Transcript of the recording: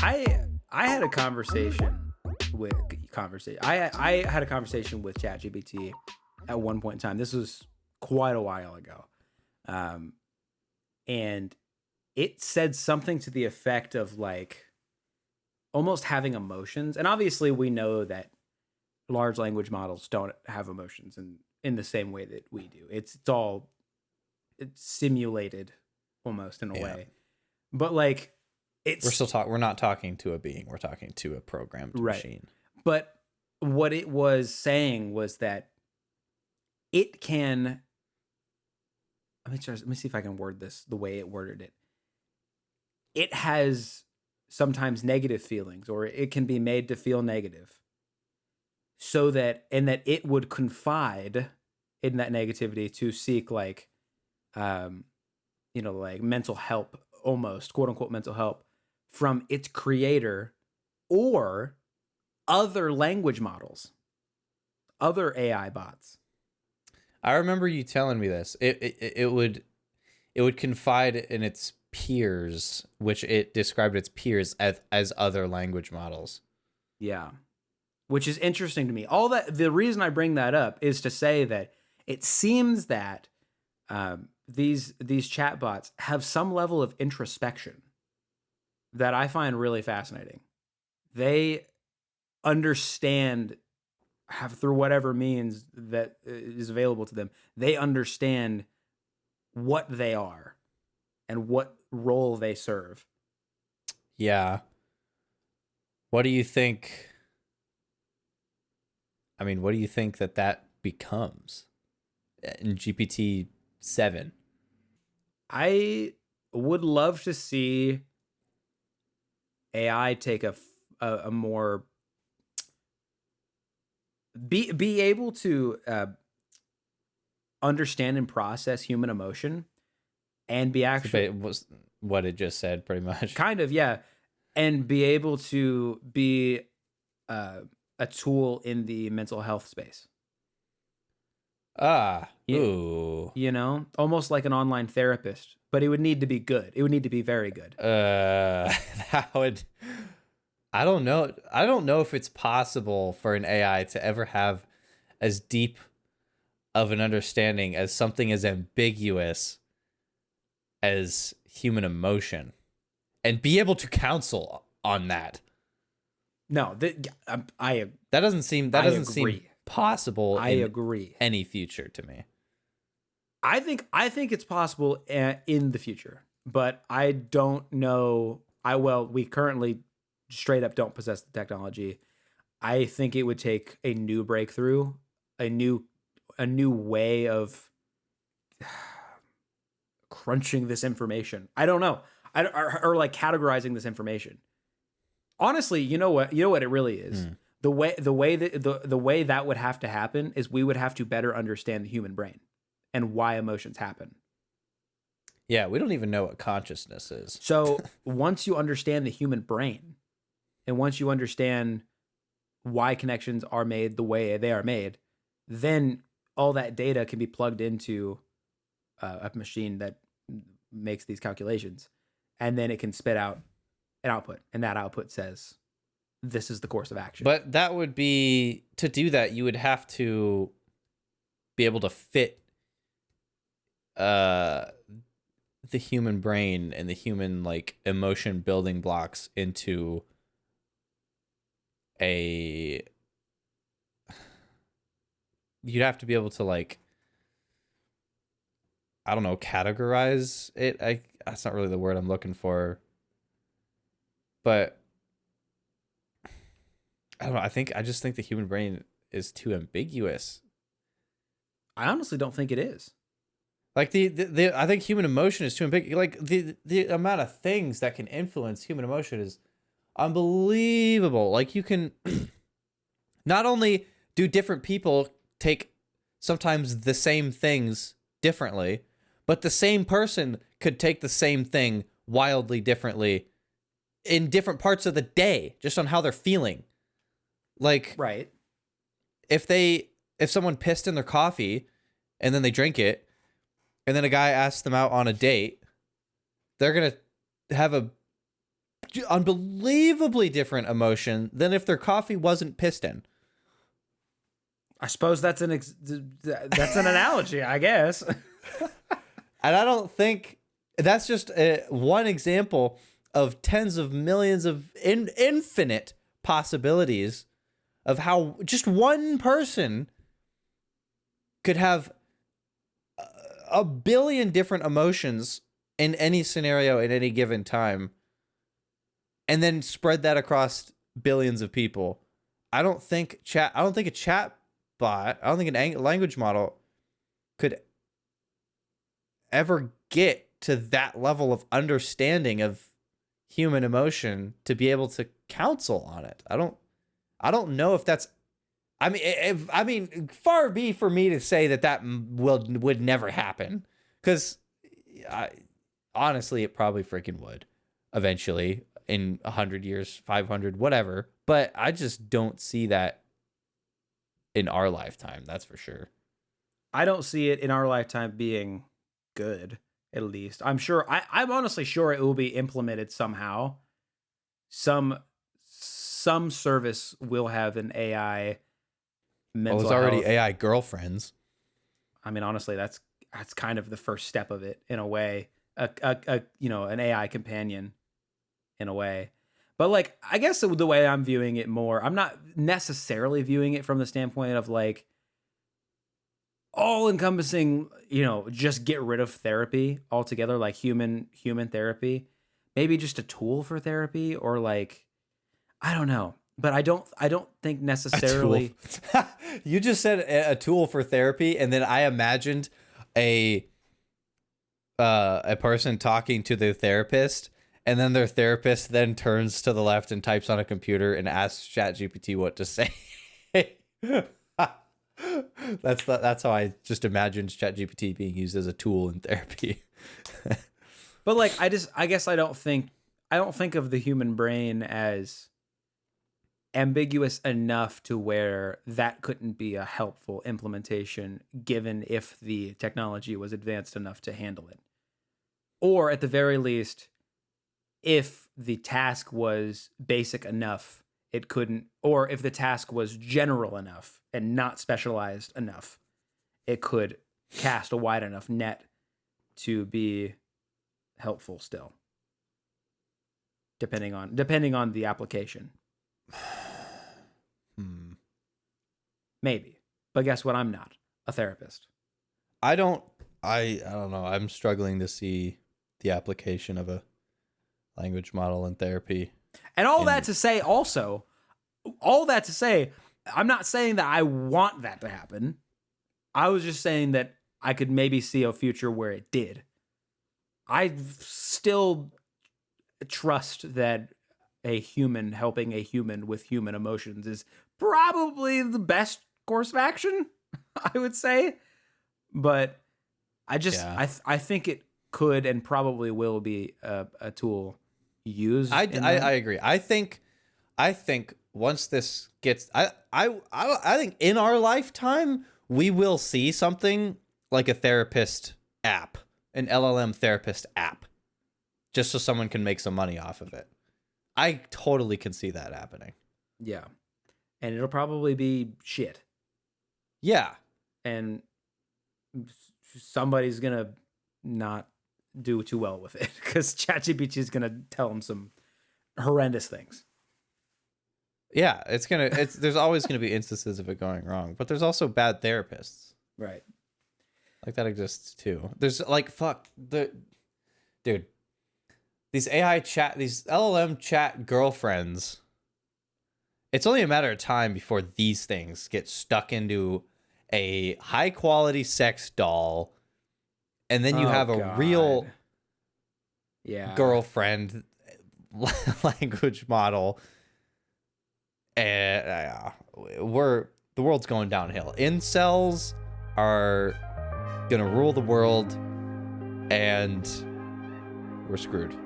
I had a conversation with I had a conversation with ChatGPT at one point in time. This was quite a while ago. Um, and it said something to the effect of like almost having emotions. And obviously we know that large language models don't have emotions in the same way that we do. It's simulated almost in a Yeah. way. But like it's We're not talking to a being. We're talking to a programmed right. machine. But what it was saying was that it can let me see if I can word this the way it worded it. It has sometimes negative feelings, or it can be made to feel negative, so that and that it would confide in that negativity to seek like um like mental help, almost quote unquote mental help from its creator or other language models, other AI bots. I remember you telling me this. It would confide in its peers, which it described its peers as other language models. Yeah. Which is interesting to me. All that the reason I bring that up is to say that it seems that these chatbots have some level of introspection that I find really fascinating. They understand, have through whatever means that is available to them, they understand what they are and what role they serve. Yeah. What do you think? I mean, what do you think that becomes in GPT-7? I would love to see AI take a more be able to understand and process human emotion and be actually Was what it just said, pretty much. kind of, yeah, and be able to be uh, a tool in the mental health space. Ah, You, ooh. almost like an online therapist, but it would need to be good. It would need to be very good. That would. I don't know. I don't know if it's possible for an AI to ever have as deep of an understanding as something as ambiguous as human emotion and be able to counsel on that. No, That I doesn't seem agree. possible I in agree. any future to me. I think it's possible in the future, but I don't know. We currently straight up don't possess the technology. I think it would take a new breakthrough, a new way of crunching this information. I don't know. Or like categorizing this information. Honestly, you know what it really is. Hmm. The way that would have to happen is we would have to better understand the human brain and why emotions happen. Yeah, we don't even know what consciousness is. So once you understand the human brain, and once you understand why connections are made the way they are made, then all that data can be plugged into a machine that makes these calculations, and then it can spit out an output, and that output says this is the course of action. But that would be to do that, you would have to be able to fit uh the human brain and the human like emotion building blocks into a you'd have to be able to like I don't know, categorize it. That's not really the word I'm looking for. But I don't know, I just think the human brain is too ambiguous. I honestly don't think it is. Like the I think human emotion is too ambiguous. Like the amount of things that can influence human emotion is unbelievable. Like you can not only do different people take sometimes the same things differently, but the same person could take the same thing wildly differently in different parts of the day, just on how they're feeling. Like Right. if someone pissed in their coffee and then they drink it, and then a guy asks them out on a date, they're gonna have a unbelievably different emotion than if their coffee wasn't piston. I suppose that's an analogy, I guess. And I don't think that's just one example of tens of millions of infinite possibilities of how just one person could have a billion different emotions in any scenario at any given time, and then spread that across billions of people. I don't think a chat bot, I don't think a language model could ever get to that level of understanding of human emotion to be able to counsel on it. I don't know if that's, I mean, far be for me to say that would never happen, because honestly, it probably freaking would eventually in 100 years, 500, whatever. But I just don't see that in our lifetime. That's for sure. I don't see it in our lifetime being good, at least. I'm sure, I'm honestly sure it will be implemented somehow. Some service will have an AI mental Well, there's already health. AI girlfriends. I mean, honestly, that's kind of the first step of it in a way. An AI companion in a way. But like, I guess the way I'm viewing it more, I'm not necessarily viewing it from the standpoint of like all encompassing, just get rid of therapy altogether, like human therapy. Maybe just a tool for therapy, or like, I don't know. But I don't think necessarily. You just said a tool for therapy, and then I imagined a person talking to their therapist, and then their therapist then turns to the left and types on a computer and asks ChatGPT what to say. That's how I just imagined ChatGPT being used as a tool in therapy. But like, I guess I don't think of the human brain as ambiguous enough to where that couldn't be a helpful implementation, given if the technology was advanced enough to handle it. Or at the very least, if the task was basic enough, it couldn't, or if the task was general enough and not specialized enough, it could cast a wide enough net to be helpful still, depending on the application. Maybe. But guess what? I'm not a therapist. I don't know. I'm struggling to see the application of a language model in therapy. And all that to say, I'm not saying that I want that to happen. I was just saying that I could maybe see a future where it did. I still trust that a human helping a human with human emotions is probably the best course of action, I would say. But I think it could and probably will be a tool used. I agree. I think once this gets, I think in our lifetime we will see something like a therapist app, an LLM therapist app, just so someone can make some money off of it. I totally can see that happening. Yeah. And it'll probably be shit. Yeah. And somebody's going to not do too well with it because ChatGPT is going to tell them some horrendous things. Yeah, there's always going to be instances of it going wrong, but there's also bad therapists. Right. Like that exists too. There's like, dude, these LLM chat girlfriends, it's only a matter of time before these things get stuck into a high quality sex doll, and then you have a real girlfriend language model, and the world's going downhill. Incels are gonna rule the world, and we're screwed.